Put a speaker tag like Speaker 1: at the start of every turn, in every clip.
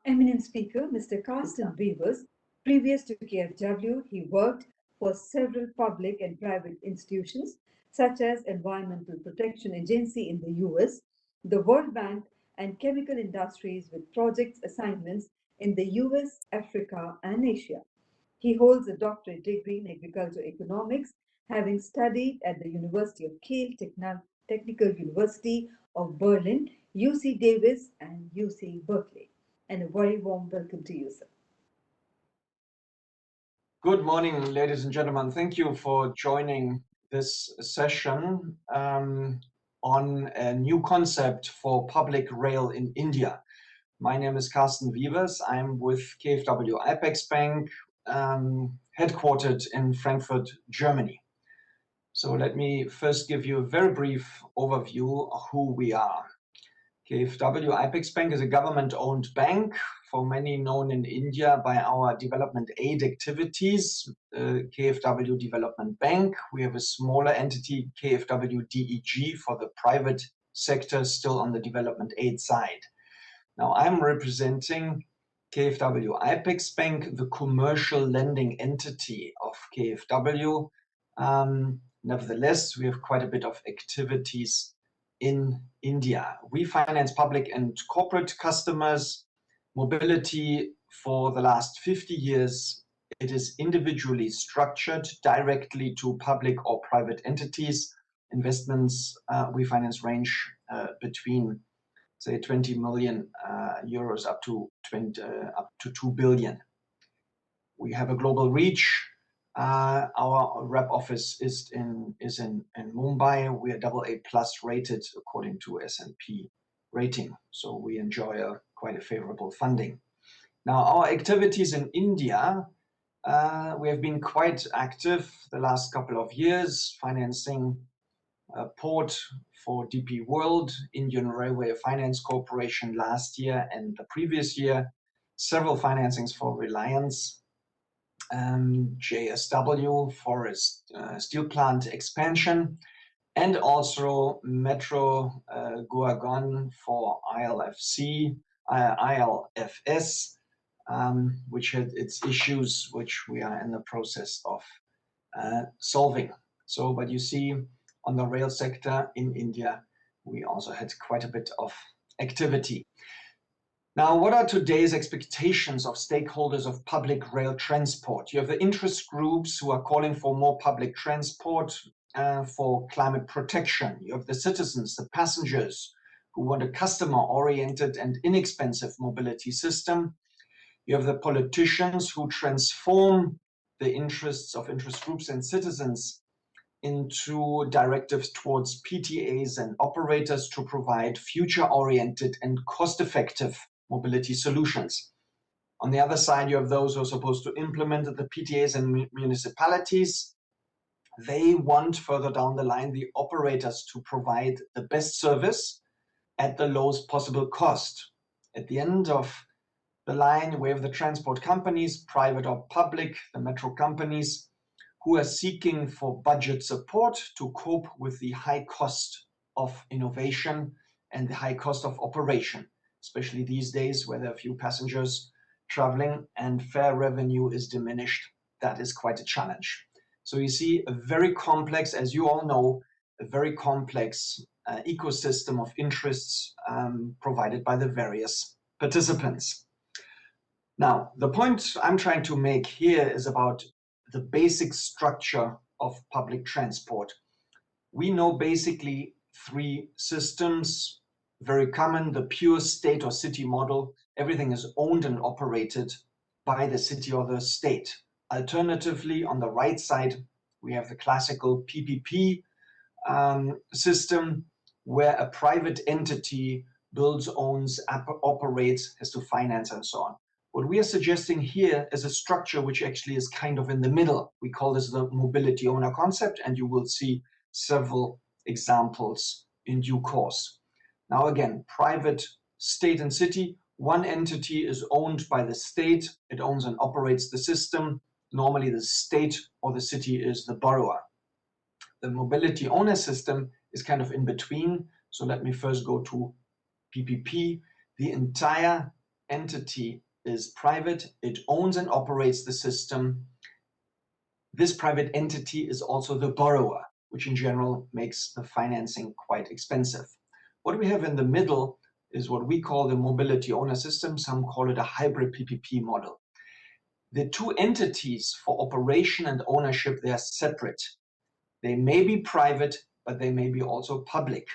Speaker 1: Eminent speaker, Mr. Carsten Wiebers. Previous to KfW, he worked for several public and private institutions such as Environmental Protection Agency in the US, the World Bank, and chemical industries with project assignments in the US, Africa, and Asia. He holds a doctorate degree in agricultural economics, having studied at the University of Kiel, Technical University of Berlin, UC Davis, and UC Berkeley. And a very warm welcome to you, sir.
Speaker 2: Good morning, ladies and gentlemen. Thank you for joining this session on a new concept for public rail in India. My name is Carsten Wiebers. I'm with KfW IPEX-Bank, headquartered in Frankfurt, Germany. So let me first give you a very brief overview of who we are. KfW IPEX-Bank is a government-owned bank, for many known in India by our development aid activities, KfW Development Bank. We have a smaller entity, KfW DEG, for the private sector, still on the development aid side. Now I'm representing KfW IPEX-Bank, the commercial lending entity of KfW. Nevertheless, we have quite a bit of activities in India. We finance public and corporate customers, mobility for the last 50 years. It is individually structured directly to public or private entities. Investments we finance range between, say, 20 million euros up to 2 billion. We have a global reach. Our rep office is in Mumbai. We are AA+ rated according to S&P rating, so we enjoy quite a favorable funding. Now, our activities in India, we have been quite active the last couple of years, financing a port for DP World, Indian Railway Finance Corporation last year and the previous year, several financings for Reliance, JSW for its steel plant expansion, and also Metro Guagon for ILFS, which had its issues, which we are in the process of solving. So, but you see, on the rail sector in India, we also had quite a bit of activity. Now, what are today's expectations of stakeholders of public rail transport? You have the interest groups who are calling for more public transport for climate protection. You have the citizens, the passengers, who want a customer-oriented and inexpensive mobility system. You have the politicians who transform the interests of interest groups and citizens into directives towards PTAs and operators to provide future-oriented and cost-effective mobility solutions. On the other side, you have those who are supposed to implement the PTAs and municipalities. They want further down the line the operators to provide the best service at the lowest possible cost. At the end of the line, we have the transport companies, private or public, the metro companies, who are seeking for budget support to cope with the high cost of innovation and the high cost of operation, especially these days where there are few passengers traveling and fare revenue is diminished. That is quite a challenge. So you see a very complex, as you all know, a very complex ecosystem of interests provided by the various participants. Now, the point I'm trying to make here is about the basic structure of public transport. We know basically three systems, very common: the pure state or city model. Everything is owned and operated by the city or the state. Alternatively, on the right side, we have the classical PPP system, where a private entity builds, owns, operates, has to finance, and so on. What we are suggesting here is a structure which actually is kind of in the middle. We call this the mobility owner concept, and you will see several examples in due course. Now again, private, state and city. One entity is owned by the state. It owns and operates the system. Normally the state or the city is the borrower. The mobility owner system is kind of in between. So let me first go to PPP. The entire entity is private, it owns and operates the system. This private entity is also the borrower, which in general makes the financing quite expensive. What we have in the middle is what we call the mobility owner system. Some call it a hybrid PPP model. The two entities for operation and ownership, they are separate. They may be private, but they may be also public.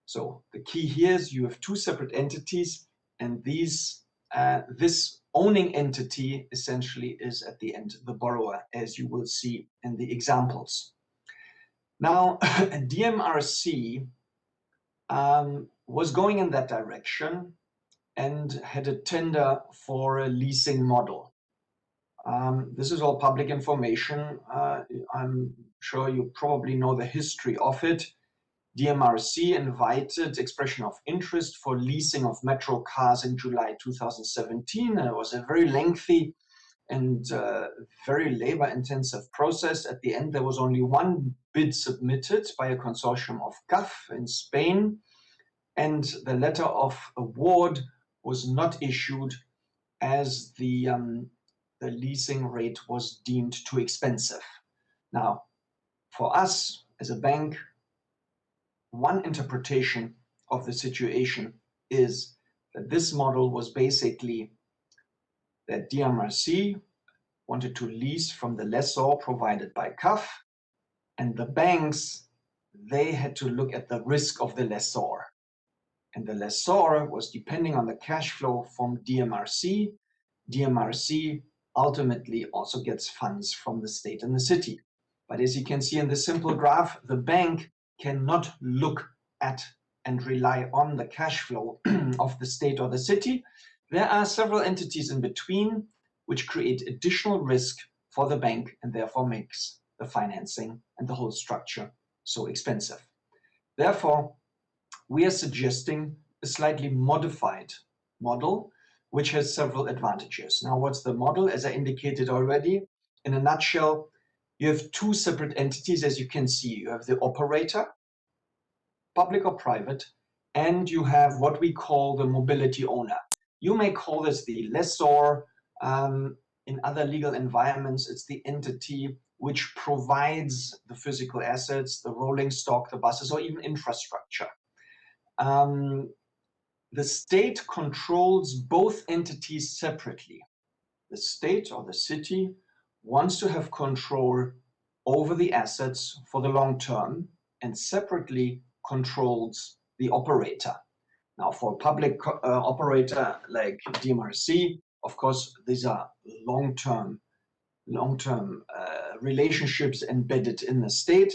Speaker 2: So the key here is you have two separate entities, and this owning entity essentially is at the end the borrower, as you will see in the examples. Now, DMRC was going in that direction and had a tender for a leasing model. This is all public information. I'm sure you probably know the history of it. DMRC invited expression of interest for leasing of metro cars in July 2017. And it was a very lengthy and very labor-intensive process. At the end, there was only one bid submitted by a consortium of CAF in Spain, and the letter of award was not issued as the leasing rate was deemed too expensive. Now, for us as a bank, one interpretation of the situation is that this model was basically that DMRC wanted to lease from the lessor provided by CAF, and the banks, they had to look at the risk of the lessor. And the lessor was depending on the cash flow from DMRC. DMRC ultimately also gets funds from the state and the city. But as you can see in this simple graph, the bank cannot look at and rely on the cash flow of the state or the city. There are several entities in between which create additional risk for the bank and therefore makes the financing and the whole structure so expensive. Therefore, we are suggesting a slightly modified model which has several advantages. Now, what's the model? As I indicated already, in a nutshell, you have two separate entities, as you can see. You have the operator, public or private, and you have what we call the mobility owner. You may call this the lessor. In other legal environments, it's the entity which provides the physical assets, the rolling stock, the buses, or even infrastructure. The state controls both entities separately. The state or the city wants to have control over the assets for the long term and separately controls the operator. Now, for a public operator like DMRC, of course, these are long-term relationships embedded in the state.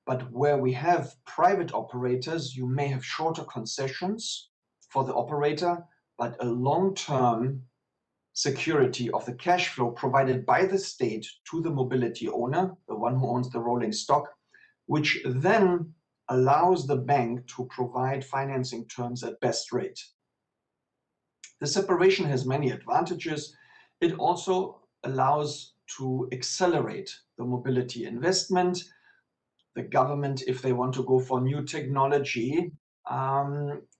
Speaker 2: But where we have private operators, you may have shorter concessions for the operator, but a long-term security of the cash flow provided by the state to the mobility owner, the one who owns the rolling stock, which then allows the bank to provide financing terms at best rate. The separation has many advantages. It also allows to accelerate the mobility investment. The government, if they want to go for new technology,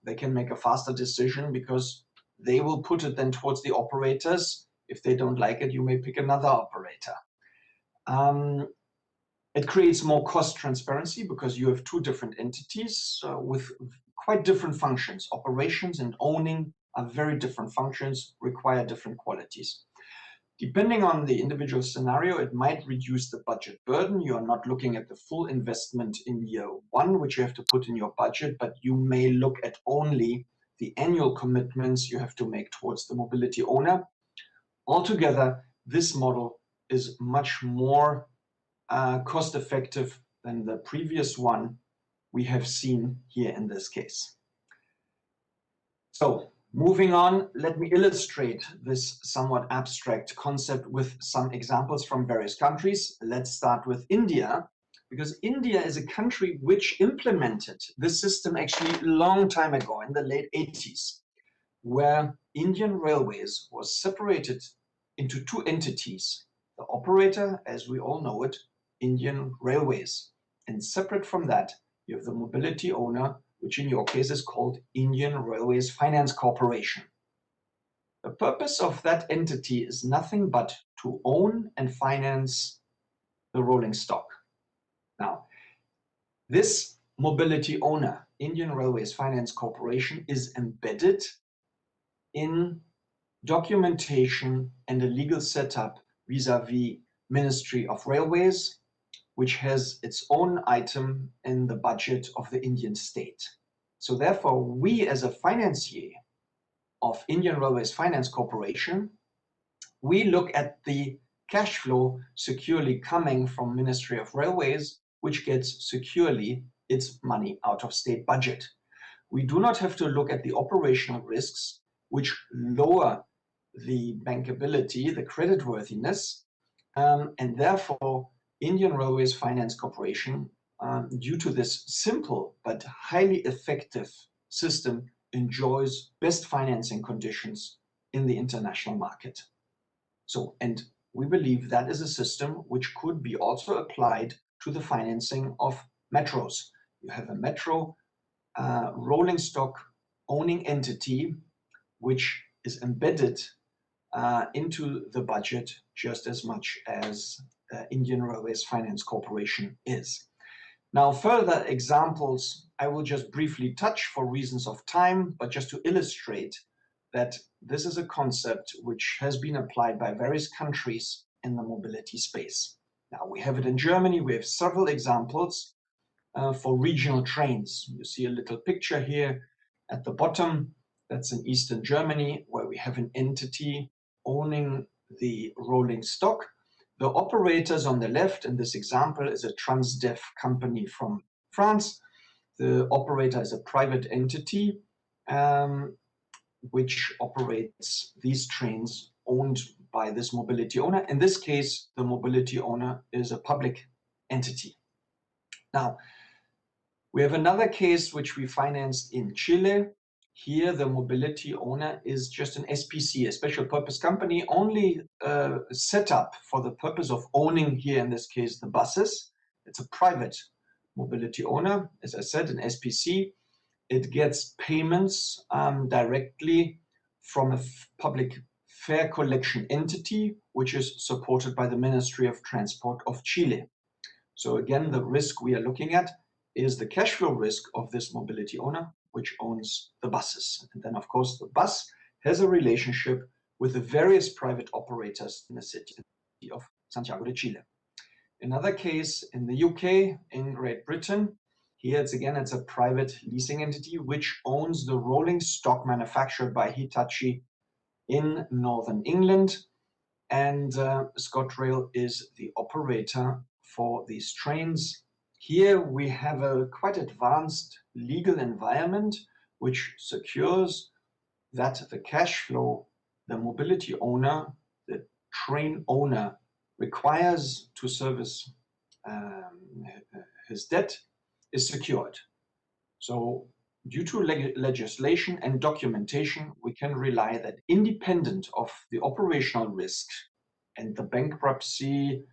Speaker 2: they can make a faster decision because they will put it then towards the operators. If they don't like it, you may pick another operator. It creates more cost transparency because you have two different entities with quite different functions. Operations and owning are very different functions, require different qualities. Depending on the individual scenario, it might reduce the budget burden. You are not looking at the full investment in year one, which you have to put in your budget, but you may look at only the annual commitments you have to make towards the mobility owner. Altogether, this model is much more cost effective than the previous one we have seen here in this case. So, moving on, let me illustrate this somewhat abstract concept with some examples from various countries. Let's start with India, because India is a country which implemented this system actually a long time ago in the late 80s, where Indian Railways was separated into two entities. The operator, as we all know it, Indian Railways. And separate from that, you have the mobility owner, which in your case is called Indian Railways Finance Corporation. The purpose of that entity is nothing but to own and finance the rolling stock. Now, this mobility owner, Indian Railways Finance Corporation, is embedded in documentation and a legal setup vis-à-vis Ministry of Railways, which has its own item in the budget of the Indian state. So therefore, we as a financier of Indian Railways Finance Corporation, we look at the cash flow securely coming from Ministry of Railways, which gets securely its money out of state budget. We do not have to look at the operational risks, which lower the bankability, the creditworthiness, and therefore Indian Railways Finance Corporation, due to this simple but highly effective system, enjoys best financing conditions in the international market. So, and we believe that is a system which could be also applied to the financing of metros. You have a metro rolling stock owning entity which is embedded into the budget just as much as Indian Railways Finance Corporation is. Now, further examples I will just briefly touch for reasons of time, but just to illustrate that this is a concept which has been applied by various countries in the mobility space. Now, we have it in Germany. We have several examples for regional trains. You see a little picture here at the bottom. That's in Eastern Germany, where we have an entity owning the rolling stock. The operators on the left in this example is a Transdev company from France. The operator is a private entity which operates these trains owned by this mobility owner. In this case, the mobility owner is a public entity. Now, we have another case which we financed in Chile. Here, the mobility owner is just an SPC, a special purpose company, only set up for the purpose of owning, here in this case, the buses. It's a private mobility owner, as I said, an SPC. It gets payments directly from a public fare collection entity, which is supported by the Ministry of Transport of Chile. So again, the risk we are looking at is the cash flow risk of this mobility owner, which owns the buses. And then, of course, the bus has a relationship with the various private operators in the city of Santiago de Chile. Another case in the UK, in Great Britain, here it's a private leasing entity which owns the rolling stock manufactured by Hitachi in Northern England. And ScotRail is the operator for these trains. Here we have a quite advanced legal environment which secures that the cash flow the mobility owner, the train owner, requires to service his debt is secured. So due to legislation and documentation, we can rely that independent of the operational risk and the bankruptcy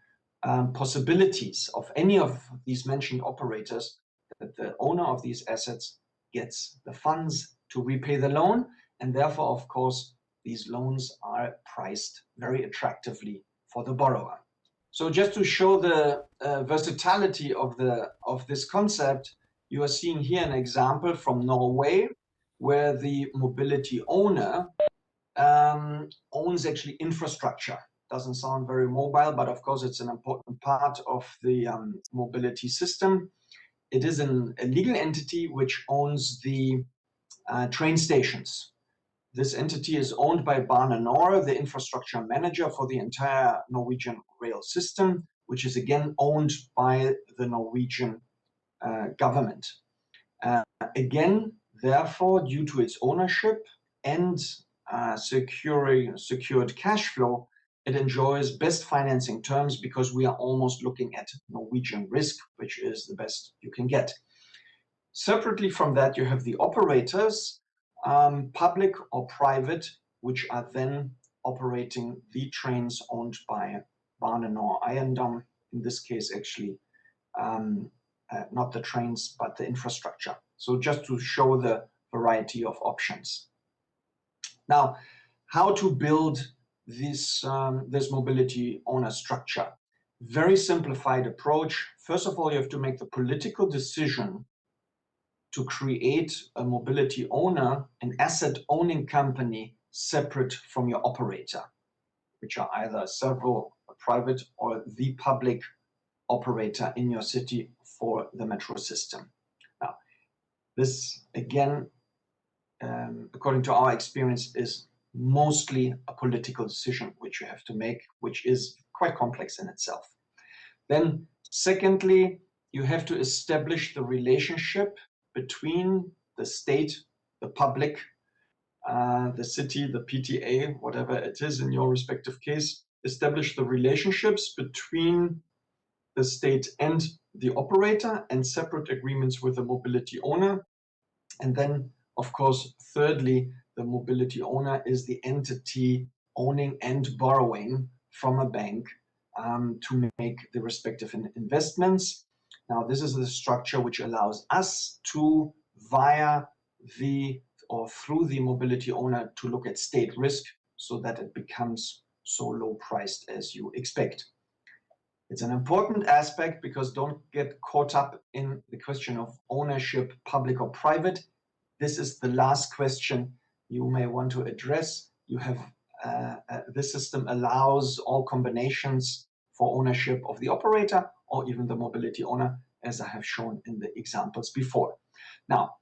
Speaker 2: possibilities of any of these mentioned operators, that the owner of these assets gets the funds to repay the loan, and therefore, of course, these loans are priced very attractively for the borrower. So just to show the versatility of this concept, you are seeing here an example from Norway, where the mobility owner owns actually infrastructure. Doesn't sound very mobile, but of course it's an important part of the mobility system. It is a legal entity which owns the train stations. This entity is owned by Bane NOR, the infrastructure manager for the entire Norwegian rail system, which is again owned by the Norwegian government. Again, therefore, due to its ownership and secured cash flow, it enjoys best financing terms because we are almost looking at Norwegian risk, which is the best you can get. Separately from that, you have the operators, public or private, which are then operating the trains owned by Bane NOR Eiendom, in this case actually not the trains, but the infrastructure. So just to show the variety of options. Now, how to build this mobility owner structure. Very simplified approach. First of all, you have to make the political decision to create a mobility owner, an asset owning company separate from your operator, which are either several private or the public operator in your city for the metro system. Now, this again, according to our experience, is mostly a political decision which you have to make, which is quite complex in itself. Then, secondly, you have to establish the relationship between the state, the public, the city, the PTA, whatever it is in your respective case. Establish the relationships between the state and the operator and separate agreements with the mobility owner. And then, of course, thirdly, the mobility owner is the entity owning and borrowing from a bank to make the respective investments. Now, this is the structure which allows us to, via the or through the mobility owner, to look at state risk so that it becomes so low priced as you expect. It's an important aspect because don't get caught up in the question of ownership, public or private. This is the last question you may want to address. You have this system allows all combinations for ownership of the operator or even the mobility owner, as I have shown in the examples before. Now,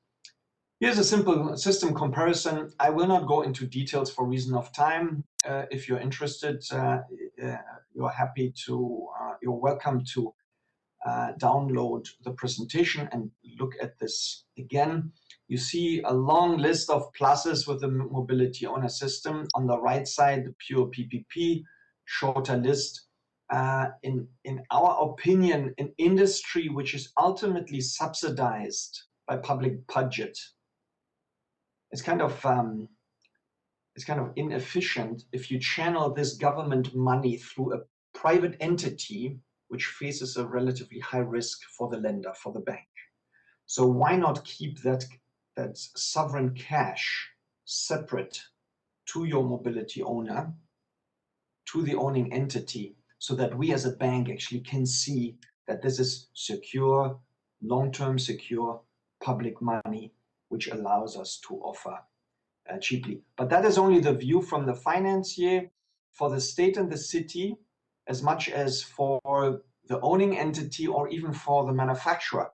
Speaker 2: here's a simple system comparison. I will not go into details for reason of time. If you're interested, you're welcome to download the presentation and look at this again. You see a long list of pluses with the mobility owner system. On the right side, the pure PPP, shorter list. In our opinion, an industry which is ultimately subsidized by public budget is kind of inefficient if you channel this government money through a private entity which faces a relatively high risk for the lender, for the bank. So why not keep that sovereign cash separate to your mobility owner, to the owning entity, so that we as a bank actually can see that this is secure, long-term secure public money, which allows us to offer cheaply. But that is only the view from the financier. For the state and the city, as much as for the owning entity or even for the manufacturer,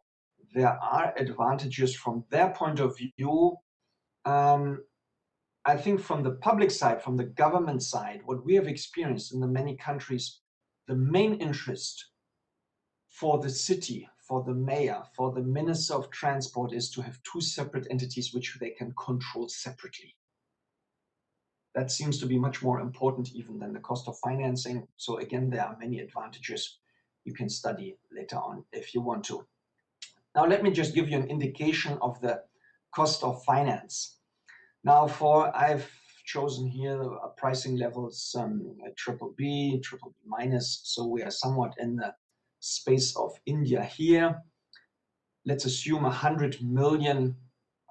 Speaker 2: there are advantages from their point of view. I think from the public side, from the government side, what we have experienced in the many countries, the main interest for the city, for the mayor, for the minister of transport is to have two separate entities which they can control separately. That seems to be much more important even than the cost of financing. So again, there are many advantages you can study later on if you want to. Now, let me just give you an indication of the cost of finance. Now, I've chosen here pricing levels triple B minus. So we are somewhat in the space of India here. Let's assume 100 million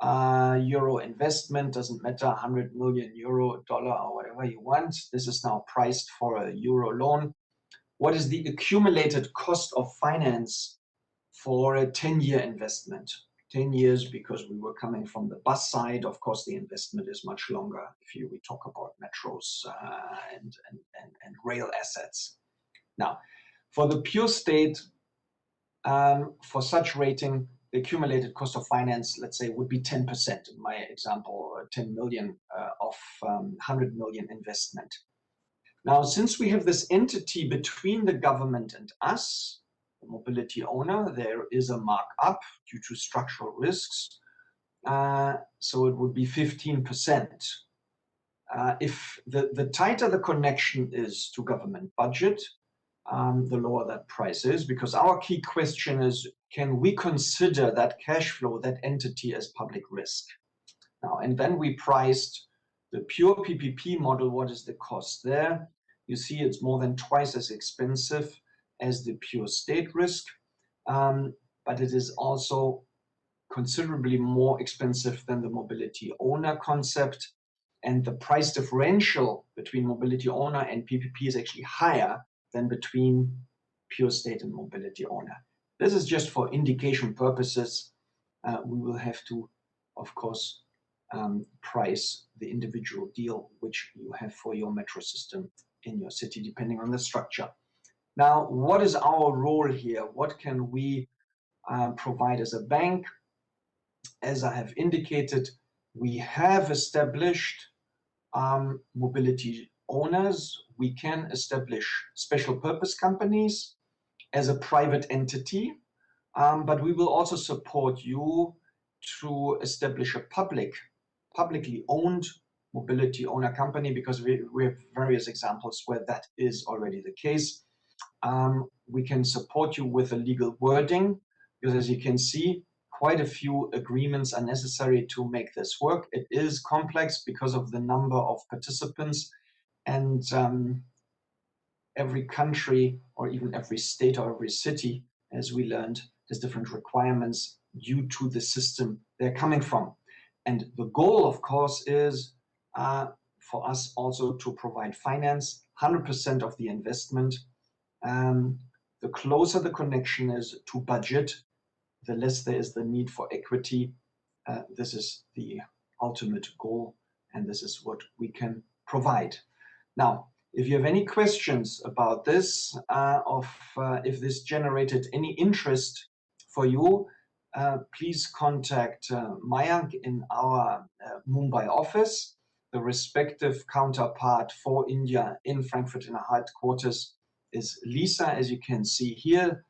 Speaker 2: euro investment, doesn't matter, 100 million euro, dollar, or whatever you want. This is now priced for a euro loan. What is the accumulated cost of finance for a 10-year investment? 10 years, because we were coming from the bus side. Of course, the investment is much longer if we talk about metros and rail assets. Now, for the pure state, for such rating, the accumulated cost of finance, let's say, would be 10% in my example, 10 million of 100 million investment. Now, since we have this entity between the government and us, the mobility owner, there is a markup due to structural risks. So it would be 15%. If the tighter the connection is to government budget, the lower that price is, because our key question is, can we consider that cash flow, that entity, as public risk? Now, and then we priced the pure PPP model. What is the cost there? You see it's more than twice as expensive as the pure state risk, but it is also considerably more expensive than the mobility owner concept. and the price differential between mobility owner and PPP is actually higher than between pure state and mobility owner. This is just for indication purposes. We will have to, of course, price the individual deal which you have for your metro system in your city, depending on the structure. Now, what is our role here? What can we provide as a bank? As I have indicated, we have established mobility owners. We can establish special purpose companies as a private entity, but we will also support you to establish a publicly owned mobility owner company, because we have various examples where that is already the case. We can support you with a legal wording, because as you can see, quite a few agreements are necessary to make this work. It is complex because of the number of participants, and every country or even every state or every city, as we learned, has different requirements due to the system they're coming from. And the goal, of course, is for us also to provide finance, 100% of the investment. The closer the connection is to budget, the less there is the need for equity. This is the ultimate goal, and this is what we can provide. Now, if you have any questions about this, if this generated any interest for you, please contact Mayank in our Mumbai office. The respective counterpart for India in Frankfurt in our headquarters is Lisa, as you can see here,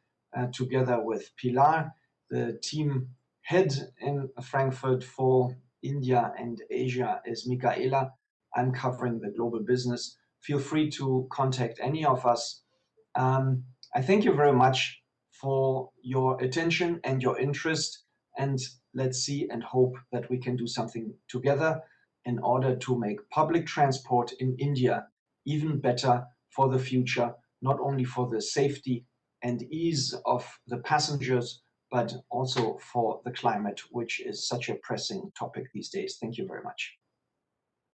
Speaker 2: together with Pilar. The team head in Frankfurt for India and Asia is Michaela. I'm covering the global business. Feel free to contact any of us. I thank you very much for your attention and your interest, and let's see and hope that we can do something together in order to make public transport in India even better for the future, not only for the safety and ease of the passengers, but also for the climate, which is such a pressing topic these days. Thank you very much.